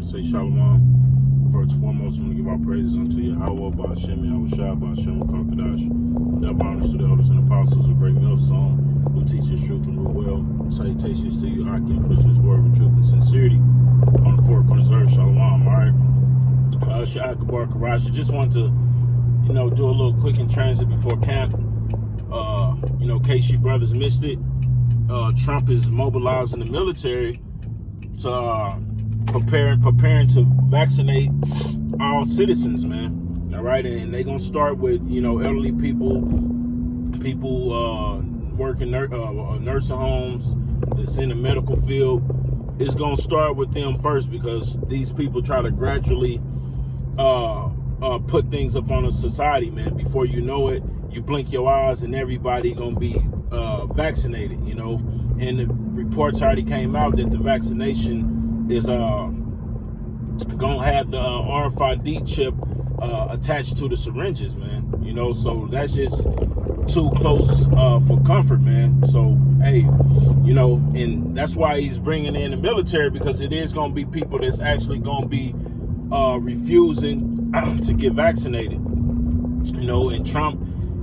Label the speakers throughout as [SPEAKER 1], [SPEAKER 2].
[SPEAKER 1] to say shalom. First and foremost, I want to give our praises unto Yahweh, Ba'ashem, Yahushua, Ba'ashem, Kakadash. That honors to the elders and apostles of Great Millstone, who teach us truth and rule well. Salutations to you, Aki, pushing this word with truth and sincerity on the four corners of earth. Shalom, all right? Sha'akabar Karashi. Just want to, do a little quick in transit before camp. In case you brothers missed it, Trump is mobilizing the military to preparing to vaccinate all citizens, man. All right, and they're gonna start with elderly people working nursing homes that's in the medical field. It's gonna start with them first because these people try to gradually put things up on a society, man. Before you know it, you blink your eyes and everybody gonna be vaccinated, and the reports already came out that the vaccination is gonna have the RFID chip attached to the syringes, man. So that's just too close for comfort, man. So hey, and that's why he's bringing in the military, because it is gonna be people that's actually gonna be refusing to get vaccinated, and Trump,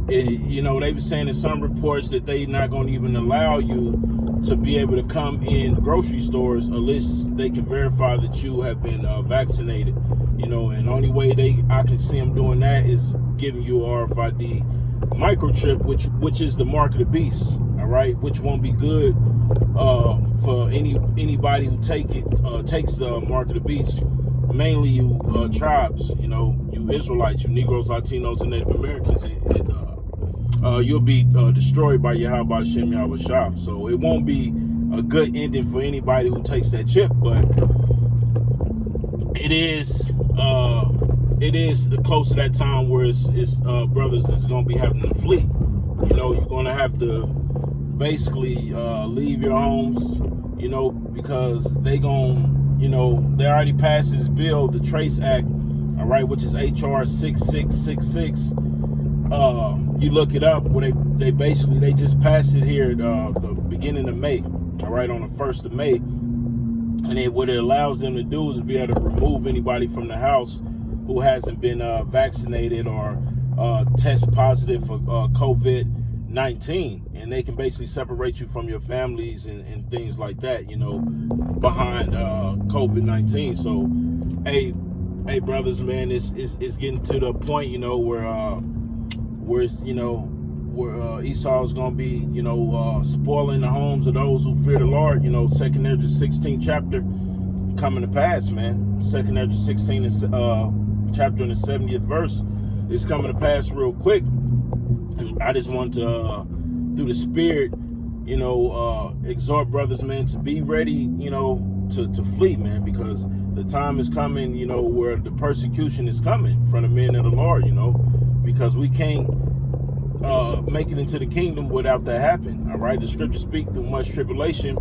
[SPEAKER 1] they were saying in some reports that they're not going to even allow you to be able to come in grocery stores unless they can verify that you have been vaccinated, and the only way I can see them doing that is giving you a RFID microchip, which is the mark of the beast, all right, which won't be good for anybody who takes the mark of the beast, mainly you tribes, you Israelites, you Negroes, Latinos, and Native Americans, and you'll be destroyed by Yahweh Hashem Yahushua. So it won't be a good ending for anybody who takes that chip, but it is close to that time where it's brothers that's gonna be having to flee. You're gonna have to basically leave your homes, because they already passed this bill, the Trace Act, all right, which is HR 6666. You look it up, where they just passed it here at the beginning of May, all right, on the 1st of May, and what it allows them to do is to be able to remove anybody from the house who hasn't been vaccinated or test positive for COVID-19, and they can basically separate you from your families and things like that, behind COVID-19. So, hey, brothers, man, it's getting to the point, where Esau's gonna be, spoiling the homes of those who fear the Lord. 2nd Ezra 16th chapter coming to pass, man. 2nd Ezra 16th chapter in the 70th verse is coming to pass real quick. And I just want to, through the Spirit, exhort brothers, man, to be ready, to flee, man, because the time is coming, where the persecution is coming from the men of the Lord, because we can't make it into the kingdom without that happening. All right, the scriptures speak through much tribulation.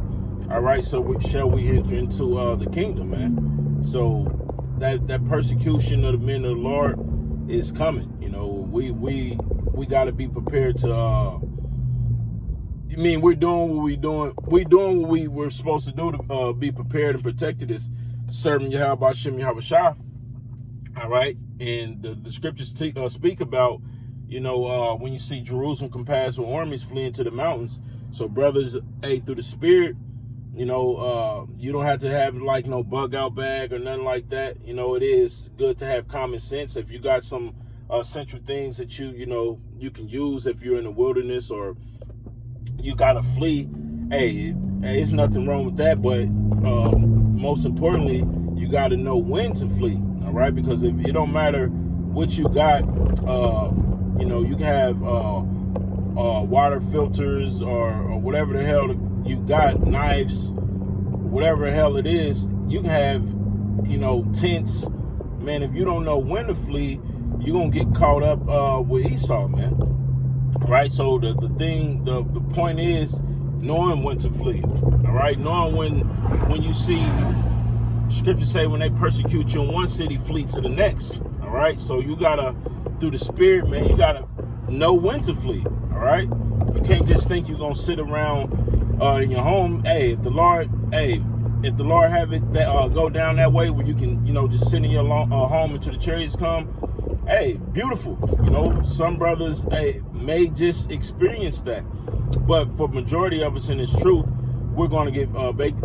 [SPEAKER 1] All right, so shall we enter into the kingdom, man. So that persecution of the men of the Lord is coming. We got to be prepared to. We're doing what we're doing. We're doing what we were supposed to do to be prepared and protected, as serving Yahweh Hashem Yahushua. All right, and the scriptures speak about, when you see Jerusalem compassed with armies fleeing to the mountains. So brothers, hey, through the Spirit, you don't have to have like no bug out bag or nothing like that. It is good to have common sense. If you got some central things that you can use if you're in the wilderness or you gotta flee, hey, it's nothing wrong with that. But most importantly, you got to know when to flee. All right, because if it don't matter what you got, you can have water filters or whatever the hell you got, knives, whatever the hell it is. You can have, tents, man. If you don't know when to flee, you're gonna get caught up with Esau, man. Right? So the point is knowing when to flee. All right, knowing when you see scriptures say when they persecute you in one city, flee to the next. All right, so you gotta, through the Spirit, man, you gotta know when to flee. All right, you can't just think you're gonna sit around in your home. Hey, if the Lord, hey, if the Lord have it that go down that way where you can, you know, just sit in your home until the chariots come, hey, beautiful. You know, some brothers, hey, may just experience that, but for majority of us in this truth, we're going to get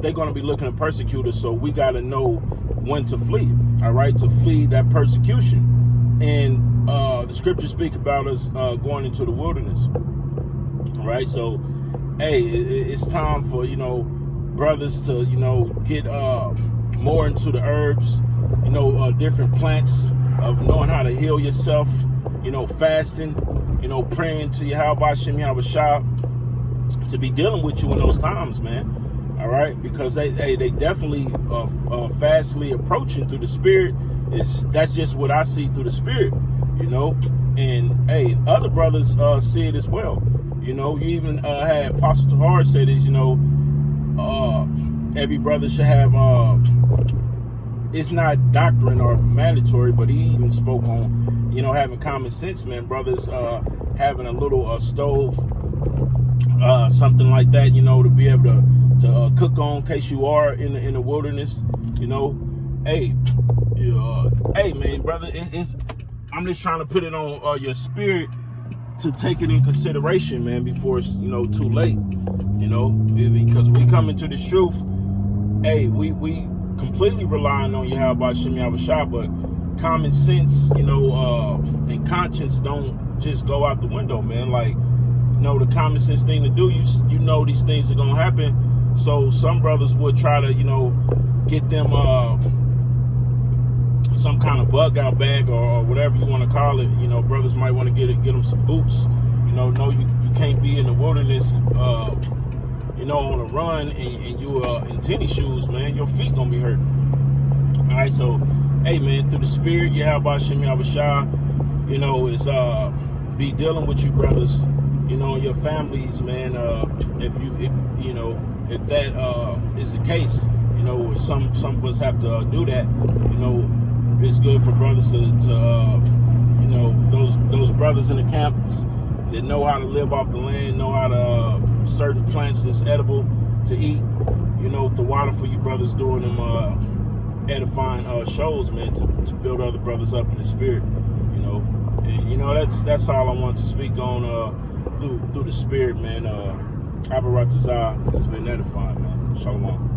[SPEAKER 1] they're going to be looking to persecute us, so we got to know when to flee. All right, to flee that persecution. And the scriptures speak about us going into the wilderness. All right, so hey, it's time for, you know, brothers to, you know, get more into the herbs, you know, different plants, of knowing how to heal yourself, you know, fasting, you know, praying to Yahweh Shem Yahweh to be dealing with you in those times, man. All right, because they definitely fastly approaching through the spirit. That's just what I see through the spirit, you know. And hey, other brothers see it as well. You know, you even had Apostle Tahar say this, you know, every brother should have, it's not doctrine or mandatory, but he even spoke on, you know, having common sense, man. Brothers having a little stove, something like that, you know, to be able to cook on in case you are in the wilderness, you know. Hey, hey, man, brother, I'm just trying to put it on your spirit to take it in consideration, man, before it's, you know, too late, you know, because we come into this truth. Hey, we completely relying on Yahweh Shem Yahweh, but common sense, you know, and conscience don't just go out the window, man. Like, you know, the common sense thing to do, you know these things are gonna happen. So some brothers would try to, you know, get them some kind of bug out bag or whatever you want to call it. You know, brothers might want to get them some boots. You know, you can't be in the wilderness, you know, on a run and you in tennis shoes, man. Your feet gonna be hurt. All right, so hey, man, through the spirit, Yahweh Shem Yahweh, you know, it's be dealing with you brothers, you know, your families, man. If you know, if that is the case, you know, some of us have to do that. You know, it's good for brothers to you know, those brothers in the camps that know how to live off the land, know how to certain plants that's edible to eat. You know, the water for you brothers doing them edifying shows, man, to build other brothers up in the spirit. You know, and you know that's all I want to speak on through the spirit, man. Abaratazah has been edifying, man. Shalom.